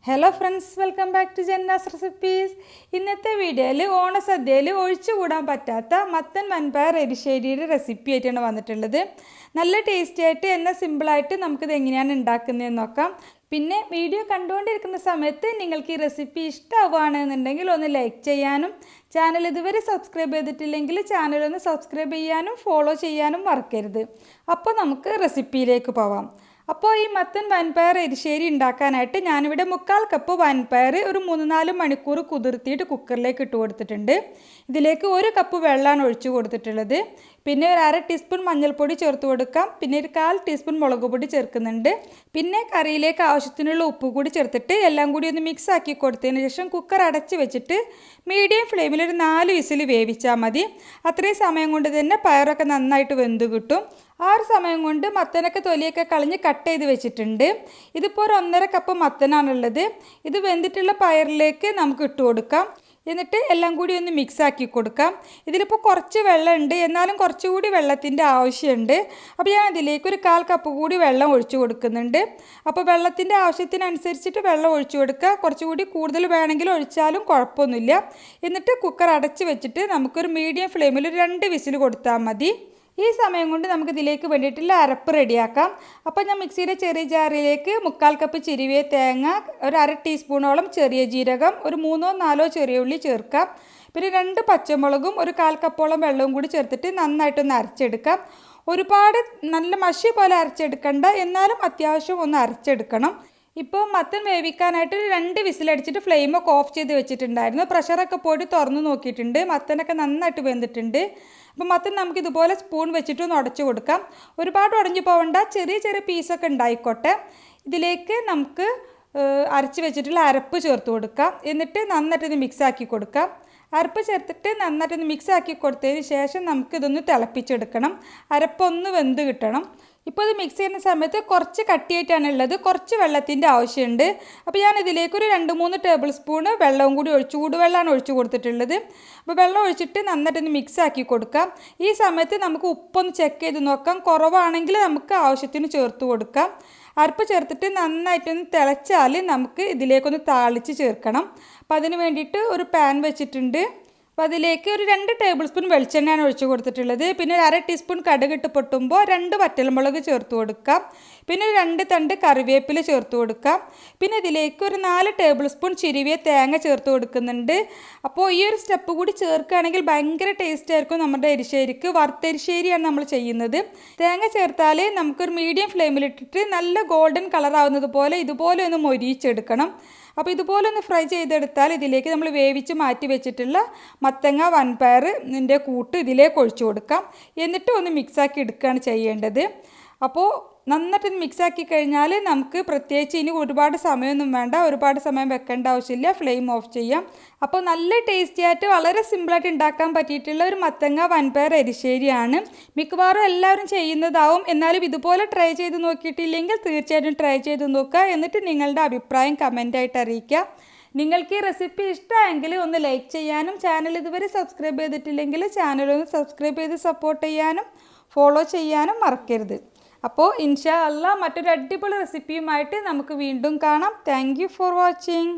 Hello friends, welcome back to Janna's recipes. ഇന്നത്തെ വീഡിയോയിൽ ഓണസദ്യയിൽ ഒഴിച്ചുകൂടാൻ പറ്റാത്ത മത്തൻ വൻപയർ എരിശ്ശേരിയുടെ റെസിപ്പി ആയിട്ടാണ് വന്നിട്ടുള്ളത്. നല്ല ടേസ്റ്റി ആയിട്ട് എന്നാൽ സിമ്പിളായിട്ട് നമുക്കിത് എങ്ങനെയാണ് ഉണ്ടാക്കുന്നതെന്ന് നോക്കാം. പിന്നെ വീഡിയോ കണ്ടുകൊണ്ടിരിക്കുന്ന സമയത്ത് നിങ്ങൾക്ക് ഈ റെസിപ്പി ഇഷ്ടമാവുകയാണെന്നുണ്ടെങ്കിൽ ഒന്ന് ലൈക്ക് ചെയ്യാനും ചാനൽ ഇതുവരെ സബ്സ്ക്രൈബ് ചെയ്തിട്ടില്ലെങ്കിൽ ചാനലൊന്ന് സബ്സ്ക്രൈബ് ചെയ്യാനും ഫോളോ ചെയ്യാനും മറക്കരുത്. അപ്പോൾ നമുക്ക് റെസിപ്പിയിലേക്ക് പോവാം. അപ്പോൾ ഈ മത്തൻ വൻപയർ എരിശ്ശേരി ഉണ്ടാക്കാനായിട്ട് ഞാനിവിടെ 1/4 കപ്പ് വൻപയർ ഒരു 3-4 മണിക്കൂർ കുതിർത്തിയിട്ട് കുക്കറിലേക്ക് ഇട്ട് കൊടുത്തിട്ടുണ്ട്. ഇതിലേക്ക് 1 കപ്പ് വെള്ളമാണ് ഒഴിച്ചു കൊടുത്തിട്ടുള്ളത്. പിന്നെ ഒരു 1/2 ടീസ്പൂൺ മഞ്ഞൾപ്പൊടി ചേർത്ത് കൊടുക്കാം. പിന്നെ ഒരു 1/4 ടീസ്പൂൺ മുളക് പൊടി ചേർക്കുന്നുണ്ട്. പിന്നെ കറിയിലേക്ക് ആവശ്യത്തിനുള്ള ഉപ്പ് കൂടി ചേർത്തിട്ട് എല്ലാം കൂടി ഒന്ന് മിക്സ് ആക്കി കൊടുത്തതിന് ശേഷം കുക്കർ അടച്ച് വെച്ചിട്ട് മീഡിയം ഫ്ലെയിമിൽ ഒരു 4 വിസിൽ വേവിച്ചാൽ മതി. അത്രയും സമയം കൊണ്ട് തന്നെ പയറൊക്കെ നന്നായിട്ട് വെന്ത് കിട്ടും. ആ ഒരു സമയം കൊണ്ട് മത്തനൊക്കെ തൊലിയൊക്കെ കളഞ്ഞ് കട്ട് ചെയ്ത് വെച്ചിട്ടുണ്ട്. ഇതിപ്പോൾ ഒരു 1.5 കപ്പ് മത്തനാണുള്ളത്. ഇത് വെന്തിട്ടുള്ള പയറിലേക്ക് നമുക്ക് ഇട്ട് കൊടുക്കാം. എന്നിട്ട് എല്ലാം കൂടി ഒന്ന് മിക്സ് ആക്കി കൊടുക്കാം. ഇതിലിപ്പോൾ കുറച്ച് വെള്ളമുണ്ട്, എന്നാലും കുറച്ചുകൂടി വെള്ളത്തിൻ്റെ ആവശ്യമുണ്ട്. അപ്പോൾ ഞാൻ ഇതിലേക്ക് ഒരു 1/4 കപ്പ് കൂടി വെള്ളം ഒഴിച്ചു കൊടുക്കുന്നുണ്ട്. അപ്പോൾ വെള്ളത്തിൻ്റെ ആവശ്യത്തിനനുസരിച്ചിട്ട് വെള്ളം ഒഴിച്ചു കൊടുക്കുക. കുറച്ചുകൂടി കൂടുതൽ വേണമെങ്കിൽ ഒഴിച്ചാലും കുഴപ്പമൊന്നുമില്ല. എന്നിട്ട് കുക്കർ അടച്ച് വെച്ചിട്ട് നമുക്കൊരു മീഡിയം ഫ്ലെയിമിൽ ഒരു 2 വിസിൽ കൊടുത്താൽ മതി. ഈ സമയം കൊണ്ട് നമുക്ക് ഇതിലേക്ക് വേണ്ടിയിട്ടുള്ള അരപ്പ് റെഡിയാക്കാം. അപ്പോൾ ഞാൻ മിക്സിയുടെ ചെറിയ ജാറിലേക്ക് 1/4 കപ്പ് ചിരുവിയ തേങ്ങ, ഒരു 1/2 ടീസ്പൂണോളം ചെറിയ ജീരകം, ഒരു 3-4 ചെറിയ ഉള്ളി ചേർക്കാം. പിന്നെ 2 പച്ചമുളകും ഒരു 1/4 കപ്പോളം വെള്ളവും കൂടി ചേർത്തിട്ട് നന്നായിട്ടൊന്ന് അരച്ചെടുക്കാം. ഒരുപാട് നല്ല മഷി പോലെ അരച്ചെടുക്കണ്ട, എന്നാലും അത്യാവശ്യം ഒന്ന് അരച്ചെടുക്കണം. ഇപ്പോൾ മത്തൻ വേവിക്കാനായിട്ട് 2 വിസിലടിച്ചിട്ട് ഫ്ലെയിമൊക്കെ ഓഫ് ചെയ്ത് വെച്ചിട്ടുണ്ടായിരുന്നു. പ്രഷറൊക്കെ പോയിട്ട് തുറന്ന് നോക്കിയിട്ടുണ്ട്. മത്തനൊക്കെ നന്നായിട്ട് വെന്തിട്ടുണ്ട്. അപ്പോൾ മത്തൻ നമുക്കിതുപോലെ സ്പൂൺ വെച്ചിട്ടൊന്ന് ഉടച്ചു കൊടുക്കാം. ഒരുപാട് ഉടഞ്ഞു പോകണ്ട, ചെറിയ ചെറിയ പീസൊക്കെ ഉണ്ടായിക്കോട്ടെ. ഇതിലേക്ക് നമുക്ക് അരച്ച് വെച്ചിട്ടുള്ള അരപ്പ് ചേർത്ത് കൊടുക്കാം. എന്നിട്ട് നന്നായിട്ടൊന്ന് മിക്സ് ആക്കി കൊടുക്കാം. അരപ്പ് ചേർത്തിട്ട് നന്നായിട്ടൊന്ന് മിക്സ് ആക്കി കൊടുത്തതിന് ശേഷം നമുക്കിതൊന്ന് തിളപ്പിച്ചെടുക്കണം. അരപ്പൊന്ന് വെന്ത് കിട്ടണം. ഇപ്പോൾ ഇത് മിക്സ് ചെയ്യുന്ന സമയത്ത് കുറച്ച് കട്ടിയായിട്ടാണ് ഉള്ളത്, കുറച്ച് വെള്ളത്തിൻ്റെ ആവശ്യമുണ്ട്. അപ്പോൾ ഞാൻ ഇതിലേക്ക് ഒരു 2-3 ടേബിൾ സ്പൂണ് വെള്ളവും കൂടി ചൂടുവെള്ളമാണ് ഒഴിച്ചു കൊടുത്തിട്ടുള്ളത്. അപ്പോൾ വെള്ളം ഒഴിച്ചിട്ട് നന്നായിട്ടൊന്ന് മിക്സ് ആക്കി കൊടുക്കാം. ഈ സമയത്ത് നമുക്ക് ഉപ്പൊന്ന് ചെക്ക് ചെയ്ത് നോക്കാം. കുറവാണെങ്കിൽ നമുക്ക് ആവശ്യത്തിന് ചേർത്ത് കൊടുക്കാം. അരപ്പ് ചേർത്തിട്ട് നന്നായിട്ടൊന്ന് തിളച്ചാൽ നമുക്ക് ഇതിലേക്കൊന്ന് താളിച്ച് ചേർക്കണം. അപ്പോൾ അതിന് വേണ്ടിയിട്ട് ഒരു പാൻ വെച്ചിട്ടുണ്ട്. അപ്പോൾ അതിലേക്ക് ഒരു 2 ടേബിൾ സ്പൂൺ വെളിച്ചെണ്ണയാണ് ഒഴിച്ച് കൊടുത്തിട്ടുള്ളത്. പിന്നെ ഒരു 1/2 ടീസ്പൂൺ കടുകിട്ട് പൊട്ടുമ്പോൾ 2 വറ്റൽമുളക് ചേർത്ത് കൊടുക്കാം. പിന്നെ ഒരു 2 തണ്ട് കറിവേപ്പില ചേർത്ത് കൊടുക്കാം. പിന്നെ ഇതിലേക്ക് ഒരു 4 ടേബിൾ സ്പൂൺ ചിരുവിയ തേങ്ങ ചേർത്ത് കൊടുക്കുന്നുണ്ട്. അപ്പോൾ ഈ ഒരു സ്റ്റെപ്പ് കൂടി ചേർക്കുകയാണെങ്കിൽ ഭയങ്കര ടേസ്റ്റ് ആയിരിക്കും നമ്മുടെ എരിശ്ശേരിക്ക്. വറുത്തെരിശ്ശേരിയാണ് നമ്മൾ ചെയ്യുന്നത്. തേങ്ങ ചേർത്താൽ നമുക്കൊരു മീഡിയം ഫ്ലെയിമിലിട്ടിട്ട് നല്ല ഗോൾഡൻ കളർ ആവുന്നത് പോലെ ഇതുപോലെ ഒന്ന് മൊരിയിച്ചെടുക്കണം. അപ്പോൾ ഇതുപോലെ ഒന്ന് ഫ്രൈ ചെയ്തെടുത്താൽ ഇതിലേക്ക് നമ്മൾ വേവിച്ച് മാറ്റി വെച്ചിട്ടുള്ള മത്തങ്ങ വൻപയറിൻ്റെ കൂട്ട് ഇതിലേക്ക് ഒഴിച്ചു കൊടുക്കാം. എന്നിട്ട് ഒന്ന് മിക്സാക്കി എടുക്കുകയാണ് ചെയ്യേണ്ടത്. അപ്പോൾ നന്നായിട്ട് മിക്സാക്കി കഴിഞ്ഞാൽ നമുക്ക് പ്രത്യേകിച്ച് ഇനി ഒരുപാട് സമയമൊന്നും വേണ്ട, ഒരുപാട് സമയം വെക്കേണ്ട ആവശ്യമില്ല. ഫ്ലെയിം ഓഫ് ചെയ്യാം. അപ്പോൾ നല്ല ടേസ്റ്റി ആയിട്ട് വളരെ സിമ്പിളായിട്ട് ഉണ്ടാക്കാൻ പറ്റിയിട്ടുള്ള ഒരു മത്തങ്ങ വൻപയർ എരിശ്ശേരിയാണ്. മിക്കവാറും എല്ലാവരും ചെയ്യുന്നതാവും. എന്നാലും ഇതുപോലെ ട്രൈ ചെയ്ത് നോക്കിയിട്ടില്ലെങ്കിൽ തീർച്ചയായിട്ടും ട്രൈ ചെയ്ത് നോക്കുക. എന്നിട്ട് നിങ്ങളുടെ അഭിപ്രായം കമൻ്റായിട്ട് അറിയിക്കുക. നിങ്ങൾക്ക് ഈ റെസിപ്പി ഇഷ്ടമായെങ്കിൽ ഒന്ന് ലൈക്ക് ചെയ്യാനും ചാനൽ ഇതുവരെ സബ്സ്ക്രൈബ് ചെയ്തിട്ടില്ലെങ്കിൽ ചാനലൊന്ന് സബ്സ്ക്രൈബ് ചെയ്ത് സപ്പോർട്ട് ചെയ്യാനും ഫോളോ ചെയ്യാനും മറക്കരുത്. അപ്പോൾ ഇൻഷാ അല്ലാഹ് മറ്റൊരു അടിപൊളി റെസിപ്പിയുമായിട്ട് നമുക്ക് വീണ്ടും കാണാം. Thank you for watching.